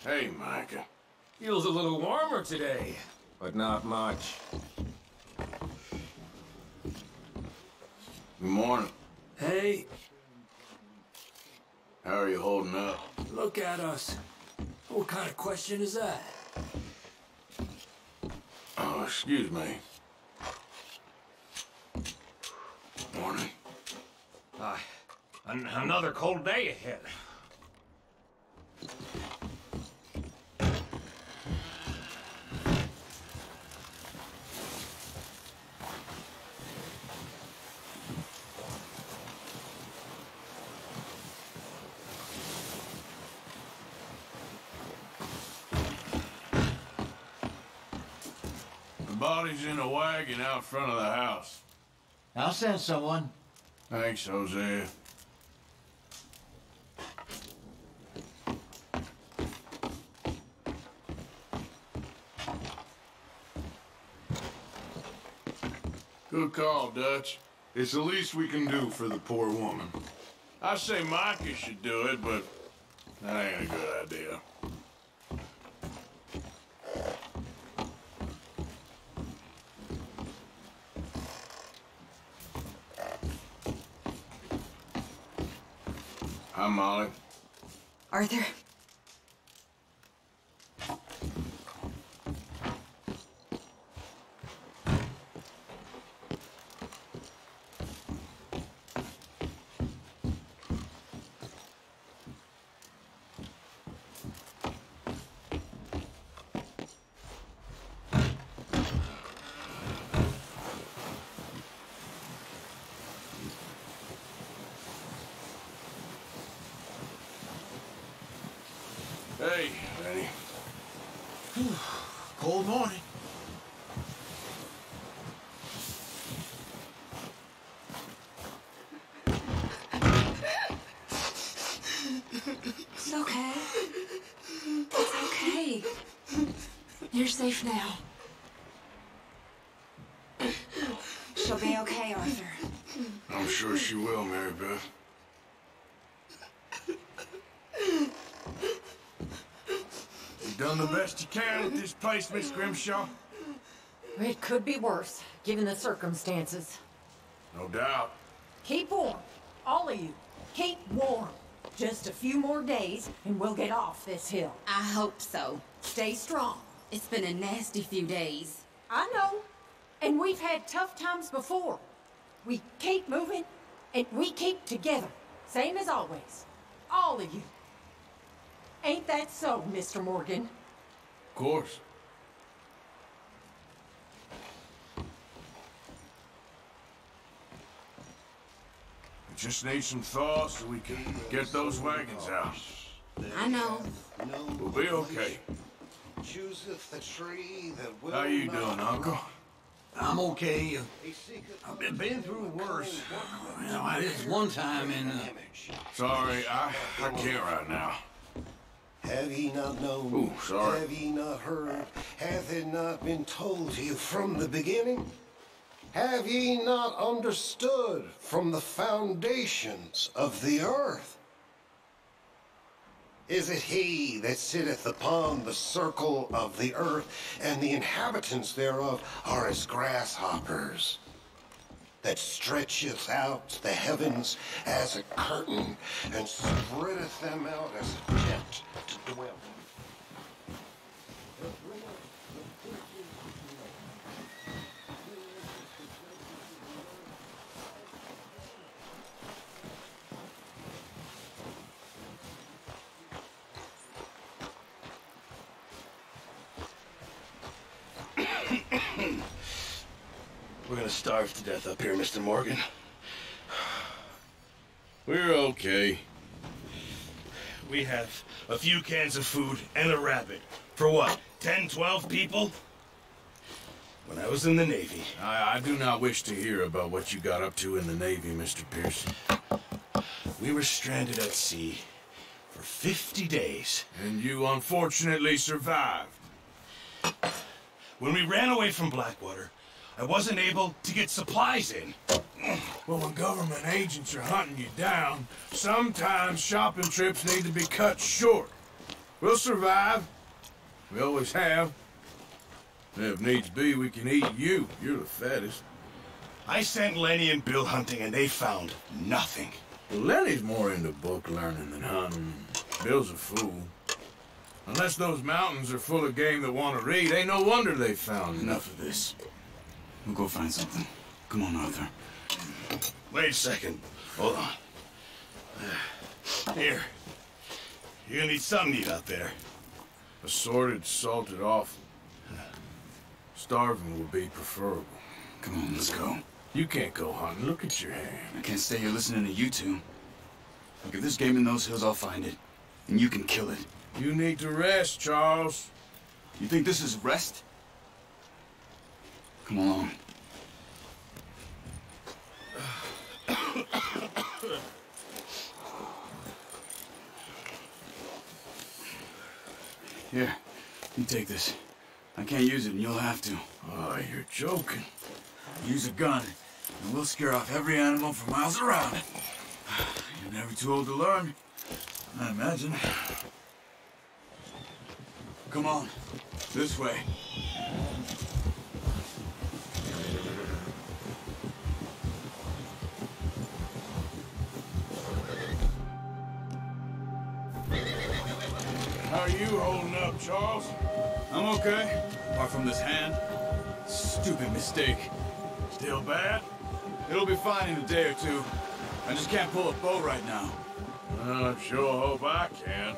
Hey, Micah. Feels a little warmer today. But not much. Good morning. Hey, How are you holding up? look at us. What kind of question is that? Oh, excuse me. Morning. Another cold day ahead. The body's in a wagon out front of the house. I'll send someone. Thanks, Hosea. Good call, Dutch. It's the least we can do for the poor woman. I say Micah should do it, but that ain't a good idea. Hi, Molly. Arthur? Hey, Benny. Cold morning. It's okay. It's okay. You're safe now. She'll be okay, Arthur. I'm sure she will, Mary Beth. You done the best you can at this place, Miss Grimshaw? It could be worse, given the circumstances. No doubt. Keep warm. All of you. Keep warm. Just a few more days, and we'll get off this hill. I hope so. Stay strong. It's been a nasty few days. I know. And we've had tough times before. We keep moving, and we keep together. Same as always. All of you. Ain't that so, Mr. Morgan? Of course. We just need some thaw so we can get those wagons out. I know. We'll be okay. Chooseth the tree that will How you not doing, Uncle? I'm okay. He seeketh I've been through worse. the You know, I did one time in... image. Sorry, I can't right now. Have ye not known? Ooh, sorry. Have ye not heard? Hath it not been told to you from the beginning? Have ye not understood from the foundations of the earth? Is it he that sitteth upon the circle of the earth, and the inhabitants thereof are as grasshoppers, that stretcheth out the heavens as a curtain, and spreadeth them out as a tent to dwell in? We're gonna starve to death up here, Mr. Morgan. We're okay. We have a few cans of food and a rabbit. For what, 10, 12 people? When I was in the Navy... I do not wish to hear about what you got up to in the Navy, Mr. Pearson. We were stranded at sea for 50 days. And you unfortunately survived. When we ran away from Blackwater, I wasn't able to get supplies in. Well, when government agents are hunting you down, sometimes shopping trips need to be cut short. We'll survive. We always have. If needs be, we can eat you. You're the fattest. I sent Lenny and Bill hunting, and they found nothing. Well, Lenny's more into book learning than hunting. Bill's a fool. Unless those mountains are full of game that want to read, ain't no wonder they found Enough of this. We'll go find something. Come on, Arthur. Wait a second. Hold on. Here. You're gonna need something to eat out there. Assorted, salted offal. Starving would be preferable. Come on, let's go. You can't go hunting. Look at your hand. I can't stay here listening to you two. Look, if there's game in those hills, I'll find it. And you can kill it. You need to rest, Charles. You think this is rest? Come along. Here, you take this. I can't use it, and you'll have to. Oh, you're joking. Use a gun, and we'll scare off every animal for miles around. You're never too old to learn, I imagine. Come on, this way. How are you holding up, Charles? I'm okay, apart from this hand. Stupid mistake. Still bad? It'll be fine in a day or two. I just can't pull a bow right now. I sure hope I can.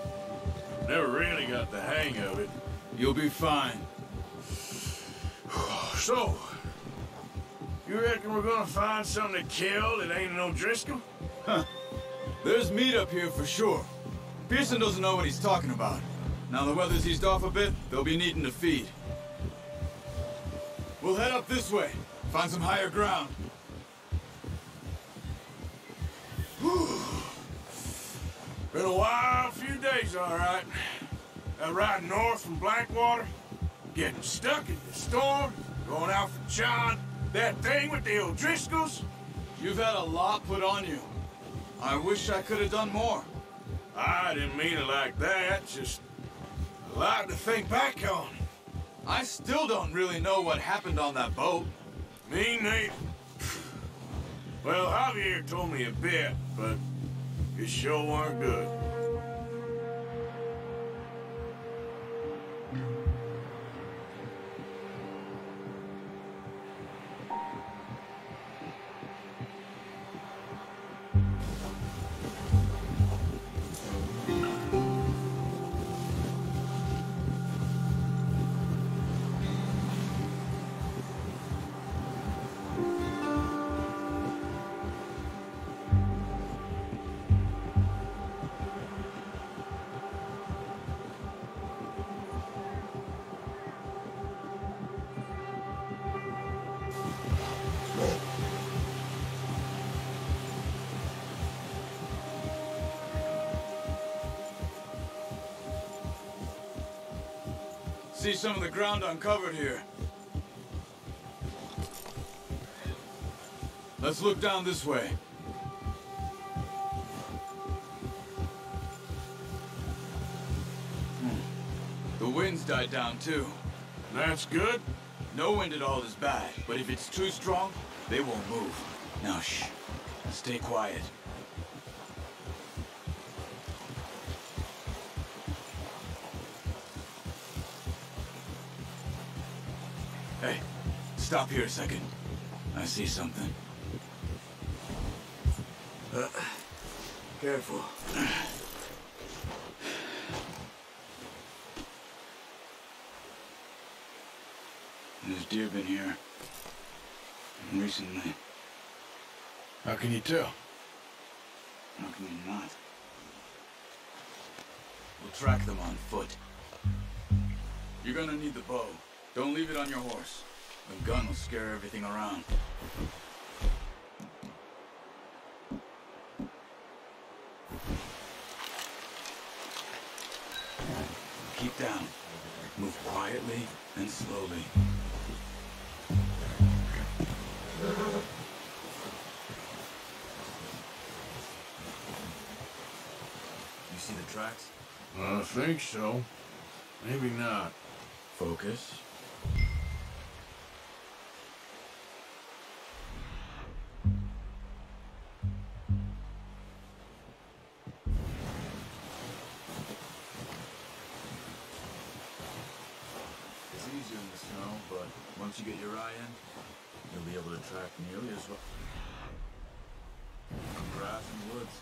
Never really got the hang of it. You'll be fine. So, you reckon we're gonna find something to kill that ain't no Driscoll? Huh. There's meat up here for sure. Pearson doesn't know what he's talking about. Now the weather's eased off a bit, they'll be needing to feed. We'll head up this way, find some higher ground. Been a wild few days, all right. That ride north from Blackwater, getting stuck in the storm, going out for John, that thing with the O'Driscolls. You've had a lot put on you. I wish I could have done more. I didn't mean it like that, just a lot to think back on. I still don't really know what happened on that boat. Me neither. Well, Javier told me a bit, but it sure weren't good. See some of the ground uncovered here. Let's look down this way. The wind's died down too. That's good. No wind at all is bad, but if it's too strong, they won't move. Now shh, stay quiet. Hey, stop here a second. I see something. Careful. There's deer been here. Recently. How can you tell? How can you not? We'll track them on foot. You're gonna need the bow. Don't leave it on your horse. The gun will scare everything around. Keep down. Move quietly and slowly. You see the tracks? I think so. Maybe not. Focus. It's easier in the snow, but once you get your eye in, you'll be able to track nearly as well. Grass and woods.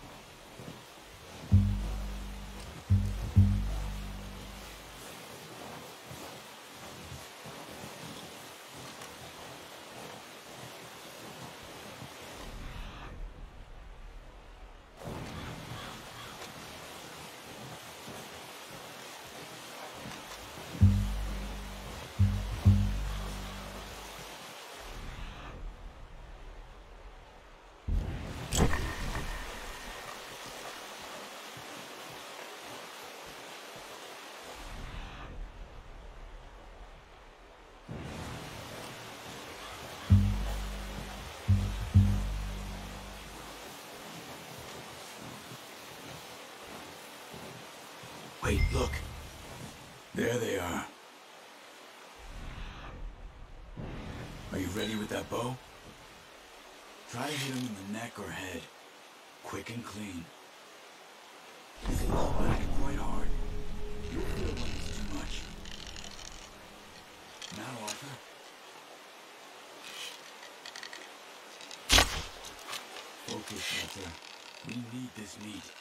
Wait, look. There they are. Are you ready with that bow? Try to hit him in the neck or head. Quick and clean. Fall back quite hard. You'll feel when it's too much. Now, Arthur. Focus, Arthur. We need this meat.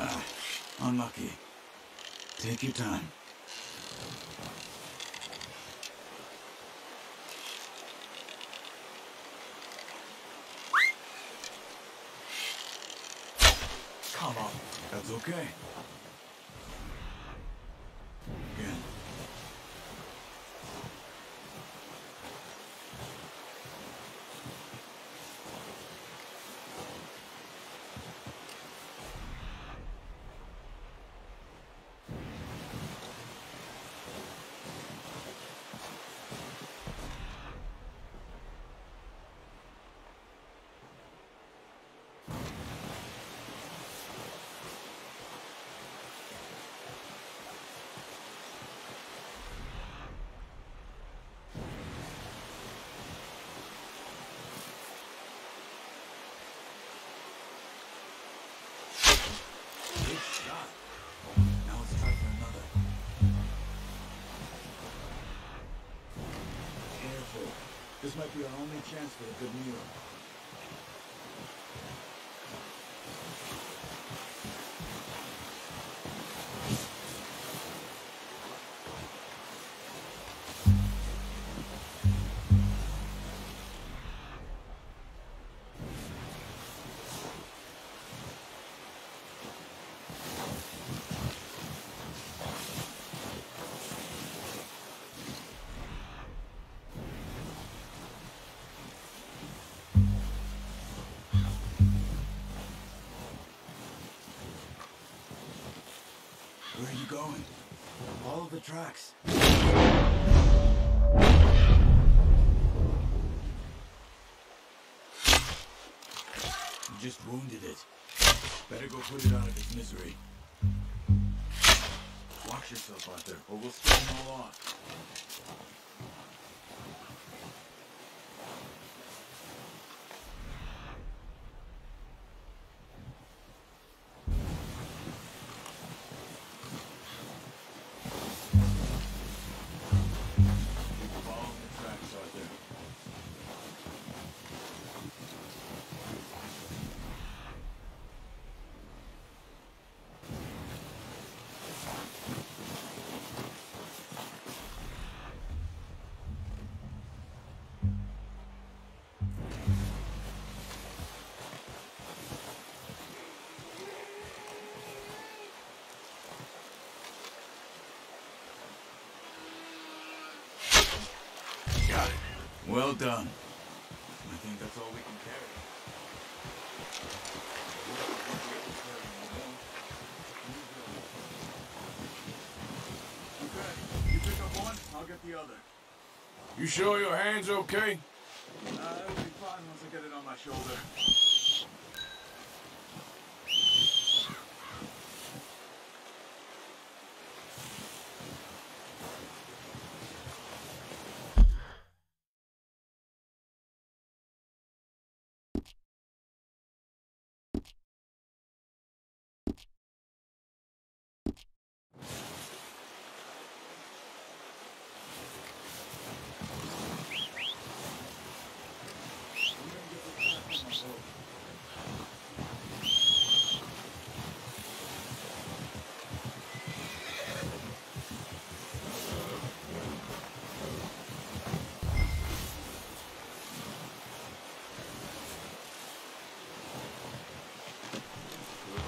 Ah, unlucky. Take your time. Come on. That's okay. Again. Now let's try for another. Careful. This might be our only chance for a good meal. Where are you going? Follow the tracks. You just wounded it. Better go put it out of its misery. Watch yourself out there, or we'll scare them all off. Keep following the tracks out there. Got it. Well done. I think that's all we can carry. Okay, you pick up one, I'll get the other. You sure your hand's okay? It'll be fine once I get it on my shoulder.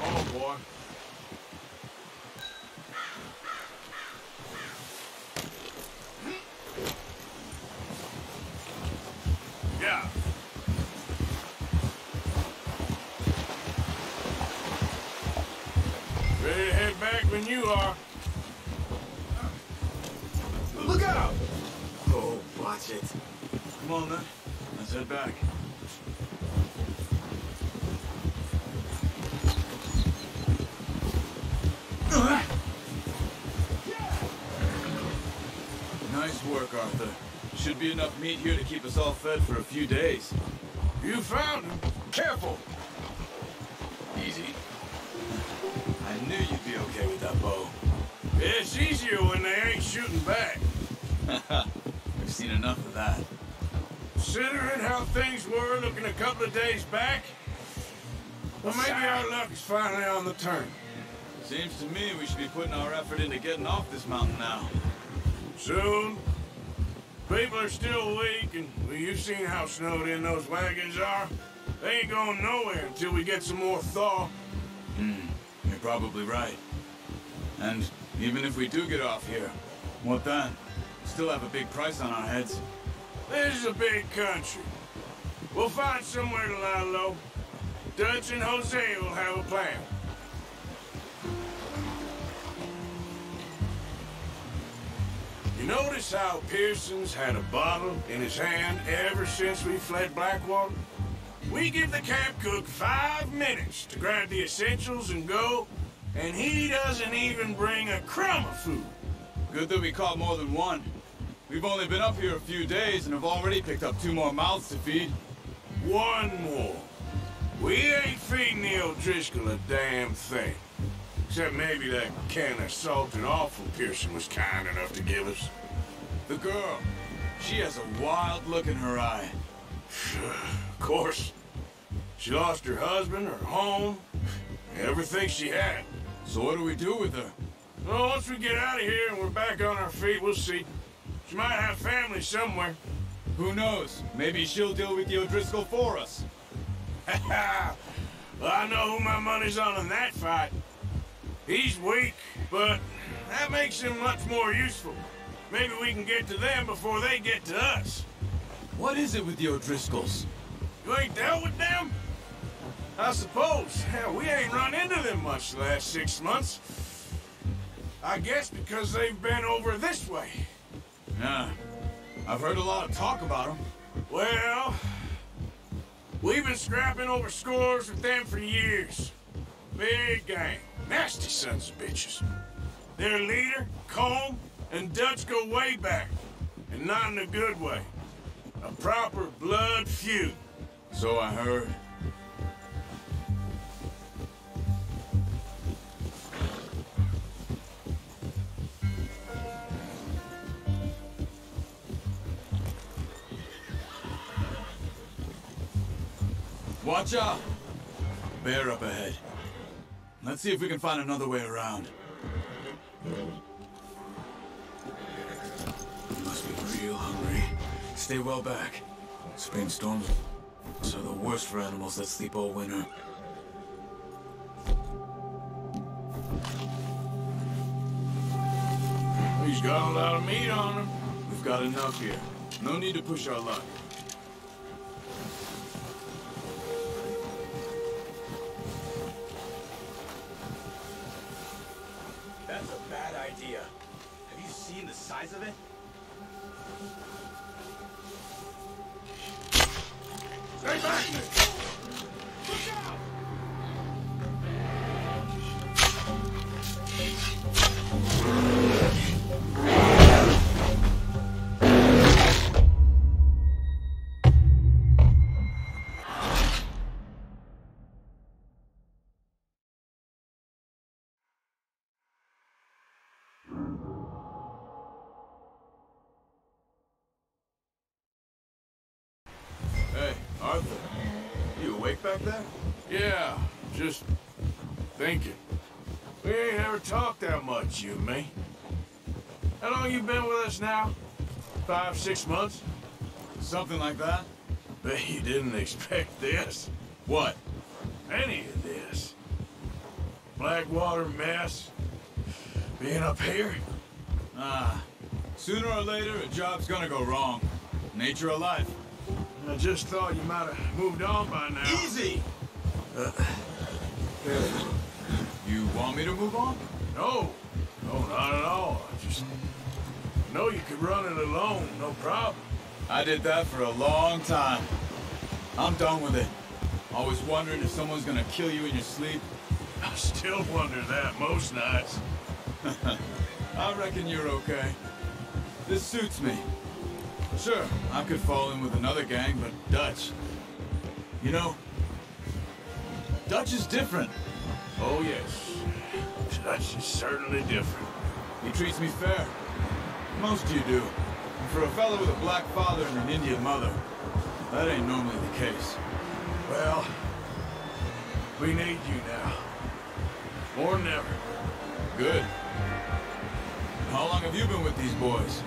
Oh, boy. Yeah. Ready to head back when you are. Look out! Oh, watch it. Come on then, let's head back. Nice work, Arthur. Should be enough meat here to keep us all fed for a few days. You found him. Careful. Easy. I knew you'd be okay with that bow. It's easier when they ain't shooting back. We've seen enough of that. Considering how things were looking a couple of days back, well, maybe our luck is finally on the turn. Seems to me we should be putting our effort into getting off this mountain now. Soon. People are still weak, and well, you've seen how snowed in those wagons are. They ain't going nowhere until we get some more thaw. You're probably right. And even if we do get off here, what then? Still have a big price on our heads. This is a big country. We'll find somewhere to lie low. Dutch and Jose will have a plan. You notice how Pearson's had a bottle in his hand ever since we fled Blackwater? We give the camp cook 5 minutes to grab the essentials and go, and he doesn't even bring a crumb of food. Good that we caught more than one. We've only been up here a few days and have already picked up 2 more mouths to feed. 1 more. We ain't feeding the O'Driscoll a damn thing. Except maybe that can of salted offal Pearson was kind enough to give us. The girl, she has a wild look in her eye. Of course. She lost her husband, her home, everything she had. So what do we do with her? Well, once we get out of here and we're back on our feet, we'll see. She might have family somewhere. Who knows? Maybe she'll deal with the O'Driscoll for us. Well, I know who my money's on in that fight. He's weak, but that makes him much more useful. Maybe we can get to them before they get to us. What is it with the O'Driscolls? You ain't dealt with them? I suppose. Hell, we ain't run into them much the last 6 months. I guess because they've been over this way. Yeah, I've heard a lot of talk about them. Well, we've been scrapping over scores with them for years. Big gang. Nasty sons of bitches. Their leader, Combe, and Dutch go way back. And not in a good way. A proper blood feud. So I heard. Watch out! Bear up ahead. Let's see if we can find another way around. You must be real hungry. Stay well back. Spring storms are the worst for animals that sleep all winter. He's got a lot of meat on him. We've got enough here. No need to push our luck. That's a bad idea. Have you seen the size of it? Stay back! Look out! Hey, Arthur. You awake back there? Yeah, just thinking. We ain't ever talked that much, you and me. How long you been with us now? 5, 6 months? Something like that? Bet you didn't expect this. What? Any of this. Blackwater mess. Being up here. Sooner or later, a job's gonna go wrong. Nature of life. I just thought you might have moved on by now. Easy! You want me to move on? No. No, not at all. I just know you could run it alone, no problem. I did that for a long time. I'm done with it. Always wondering if someone's gonna kill you in your sleep. I still wonder that most nights. I reckon you're okay. This suits me. Sure, I could fall in with another gang, but Dutch... You know, Dutch is different. Oh, yes. Dutch is certainly different. He treats me fair. Most of you do. And for a fellow with a black father and an Indian mother, that ain't normally the case. Well, we need you now. More than ever. Good. How long have you been with these boys?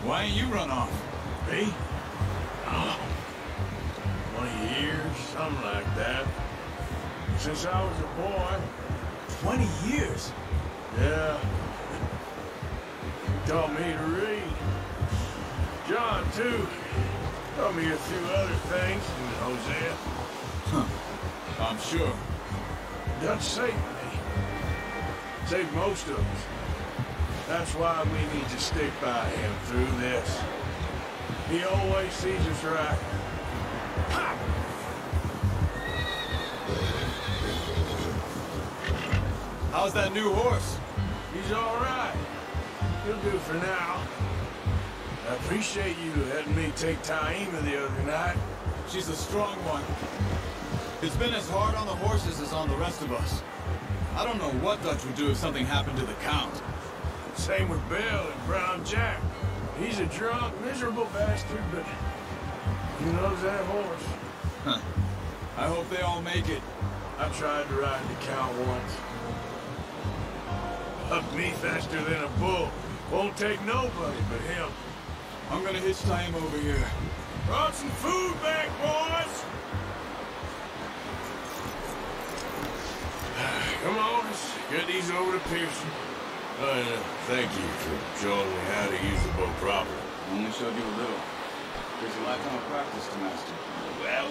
Why ain't you run off? Me? Oh, 20 years, something like that. Since I was a boy. 20 years? Yeah. He taught me to read. John, too. Taught me a few other things, and Hosea. Huh. I'm sure. Dutch saved me. Saved most of us. That's why we need to stick by him through this. He always sees us right. Ha! How's that new horse? He's all right. He'll do for now. I appreciate you letting me take Taima the other night. She's a strong one. It's been as hard on the horses as on the rest of us. I don't know what Dutch would do if something happened to the Count. Same with Bill and Brown Jack. He's a drunk, miserable bastard, but he loves that horse. Huh. I hope they all make it. I tried to ride the Count once. Hugged me faster than a bull. Won't take nobody but him. I'm gonna hitch Taima over here. Brought some food back, boys! Come on, let's get these over to Pearson. Thank you for showing me how to use the bow properly. I only showed you a little. There's a lifetime of practice to master. Well.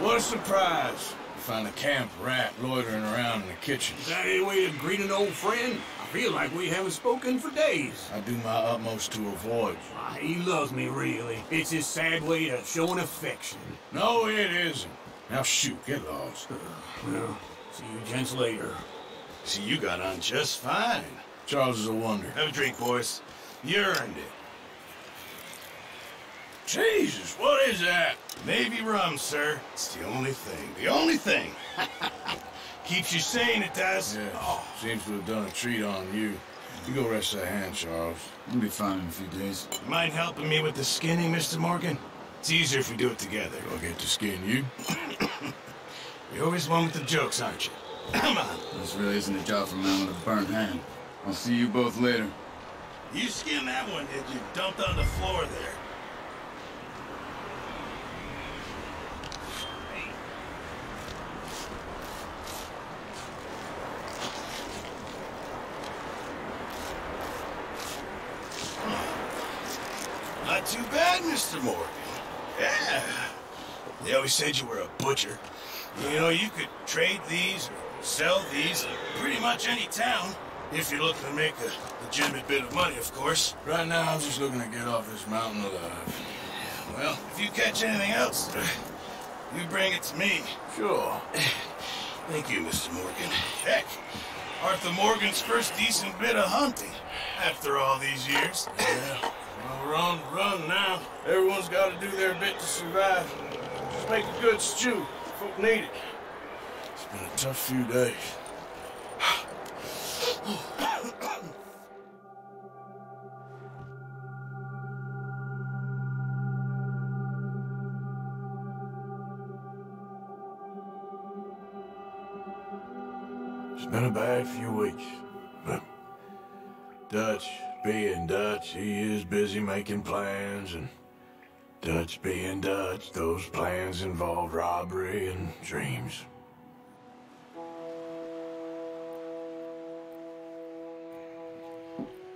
What a surprise. Find a camp rat loitering around in the kitchen. Is that any way to greet an old friend? I feel like we haven't spoken for days. I do my utmost to avoid you. He loves me, really. It's his sad way of showing affection. No, it isn't. Now shoot, get lost. Well, See you gents later. See, you got on just fine. Charles is a wonder. Have a drink, boys. You earned it. Jesus, what is that? Navy rum, sir. It's the only thing. The only thing. Keeps you sane, it does. Yeah, seems to have done a treat on you. You go rest that hand, Charles. You'll be fine in a few days. You mind helping me with the skinning, Mr. Morgan? It's easier if we do it together. I'll get to skin you. You're always one with the jokes, aren't you? Come on. This really isn't a job for a man with a burnt hand. I'll see you both later. You skinned that one, did you? Dumped on the floor there. Not too bad, Mr. Morgan. Yeah. They always said you were a butcher. You know, you could trade these or sell these in pretty much any town. If you're looking to make a legitimate bit of money, of course. Right now, I'm just looking to get off this mountain alive. Well, if you catch anything else, you bring it to me. Sure. Thank you, Mr. Morgan. Heck, Arthur Morgan's first decent bit of hunting after all these years. Yeah. Well, we're on the run now. Everyone's got to do their bit to survive. Just make a good stew. Folk need it. It's been a tough few days. It's been a bad few weeks, but Dutch being Dutch, he is busy making plans, and Dutch being Dutch, those plans involve robbery and dreams.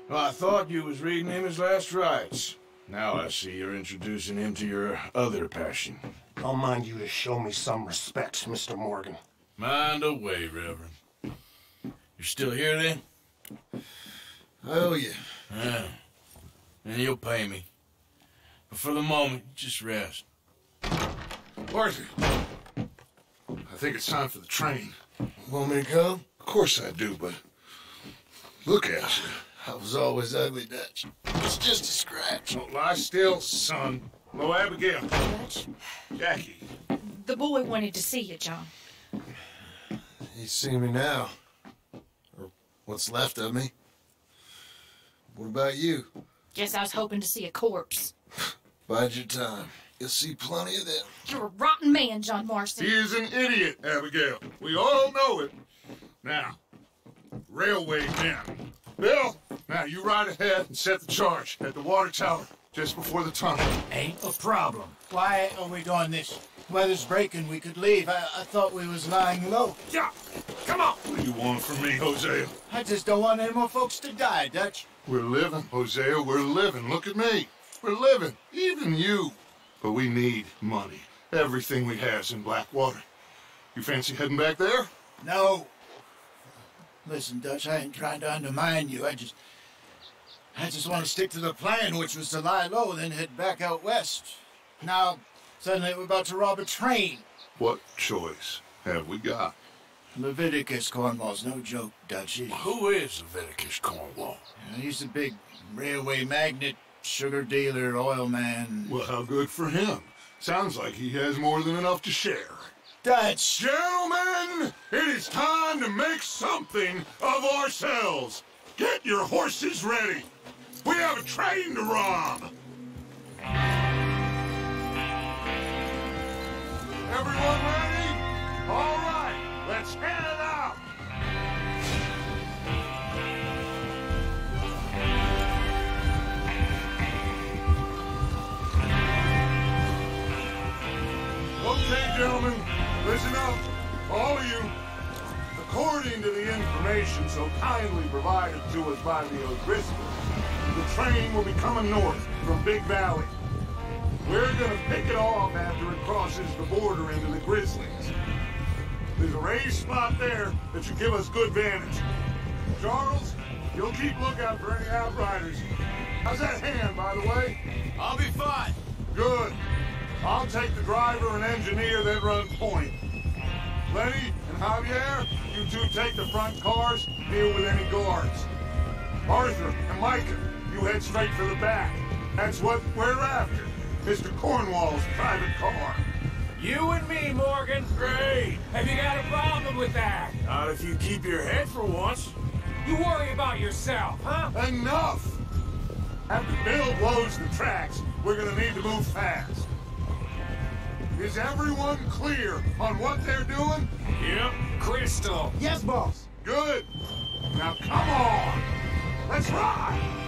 Well, I thought you was reading him his last rites. Now I see you're introducing him to your other passion. I'll mind you to show me some respect, Mr. Morgan. Mind away, Reverend. You're still here, then? I owe you. Yeah. And you'll pay me. But for the moment, just rest. Arthur, I think it's time for the train. Want me to come? Of course I do, but look at you. I was always ugly, Dutch. It's just a scratch. Don't lie still, son. Hello, Abigail. Dutch, Jackie. the boy wanted to see you, John. You see me now. Or what's left of me. What about you? Guess I was hoping to see a corpse. Bide your time. You'll see plenty of them. You're a rotten man, John Marston. He is an idiot, Abigail. We all know it. Now, railway men. Bill, now you ride ahead and set the charge at the water tower just before the tunnel. Ain't a problem. Why are we doing this? Weather's breaking, we could leave. I thought we was lying low. Yeah, come on. What do you want from me, Hosea? I just don't want any more folks to die, Dutch. We're living, Hosea, we're living. Look at me. We're living, even you. But we need money. Everything we has in Blackwater. You fancy heading back there? No. Listen, Dutch, I ain't trying to undermine you. I just want to stick to the plan, which was to lie low, then head back out west. Now, suddenly we're about to rob a train. What choice have we got? Leviticus Cornwall's no joke, Dutch. Who is Leviticus Cornwall? He's a big railway magnate, sugar dealer, oil man. Well, how good for him. Sounds like he has more than enough to share. Dutch! Gentlemen, it is time to make something of ourselves. Get your horses ready. We have a train to rob. Everyone ready? All right, let's head it out. Okay, gentlemen, listen up, all of you. According to the information so kindly provided to us by the O'Driscolls, the train will be coming north from Big Valley. We're gonna pick it off after it crosses the border into the Grizzlies. There's a raised spot there that should give us good vantage. Charles, you'll keep lookout for any outriders. How's that hand, by the way? I'll be fine. Good. I'll take the driver and engineer that run point. Lenny and Javier, you two take the front cars, deal with any guards. Arthur and Micah, you head straight for the back. That's what we're after. Mr. Cornwall's private car. You and me, Morgan. Great. Have you got a problem with that? Not if you keep your head for once. You worry about yourself, huh? Enough! After Bill blows the tracks, we're gonna need to move fast. Is everyone clear on what they're doing? Yep. Crystal. Yes, boss. Good. Now come on! Let's ride!